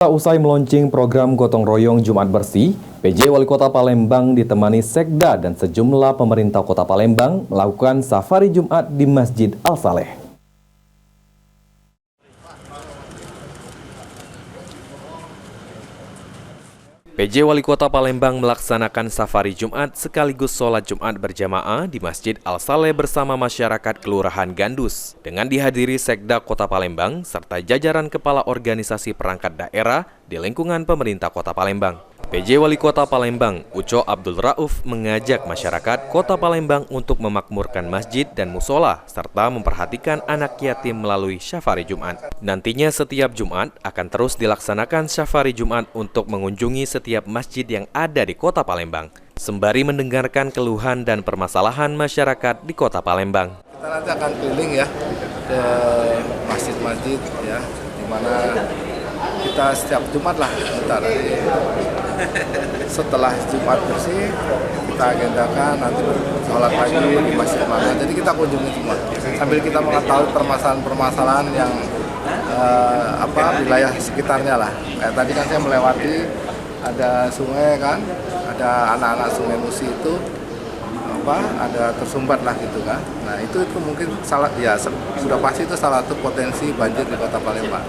Usai meluncing program Gotong Royong Jumat Bersih, PJ Wali Kota Palembang ditemani Sekda dan sejumlah pemerintah Kota Palembang melakukan safari Jumat di Masjid Al-Saleh. PJ Wali Kota Palembang melaksanakan safari Jumat sekaligus sholat Jumat berjamaah di Masjid Al-Saleh bersama masyarakat Kelurahan Gandus dengan dihadiri Sekda Kota Palembang serta jajaran kepala organisasi perangkat daerah di lingkungan pemerintah Kota Palembang. PJ Wali Kota Palembang, Uco Abdul Rauf, mengajak masyarakat Kota Palembang untuk memakmurkan masjid dan musola serta memperhatikan anak yatim melalui safari Jumat. Nantinya setiap Jumat akan terus dilaksanakan safari Jumat untuk mengunjungi setiap masjid yang ada di Kota Palembang, sembari mendengarkan keluhan dan permasalahan masyarakat di Kota Palembang. Kita nanti akan keliling ya ke masjid-masjid ya, di mana kita setiap Jumat lah setelah Jumat bersih kita agendakan nanti sholat pagi di masjid mana. Jadi kita kunjungi semua sambil kita mengetahui permasalahan yang wilayah sekitarnya lah. Kayak tadi kan saya melewati ada sungai kan, ada anak-anak Sungai Musi itu ada tersumbat lah gitu kan. Nah itu mungkin sudah pasti itu salah satu potensi banjir di Kota Palembang.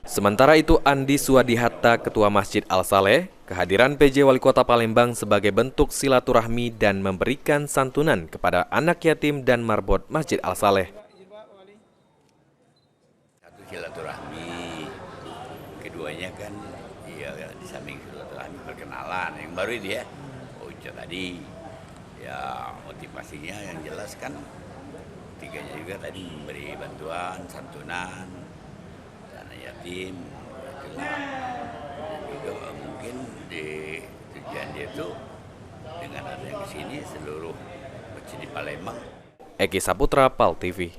Sementara itu Andi Suadihatta, Ketua Masjid Al-Saleh, kehadiran PJ Wali Kota Palembang sebagai bentuk silaturahmi dan memberikan santunan kepada anak yatim dan marbot Masjid Al-Saleh. Satu silaturahmi, keduanya kan ya di samping silaturahmi perkenalan yang baru ini ya. Uco tadi ya motivasinya yang jelas kan tiganya juga tadi memberi bantuan, santunan, anak yatim, itulah. Juga mungkin di tujuan dia itu dengan adanya ke sini seluruh masjid di Palembang. Eki Saputra, PAL TV.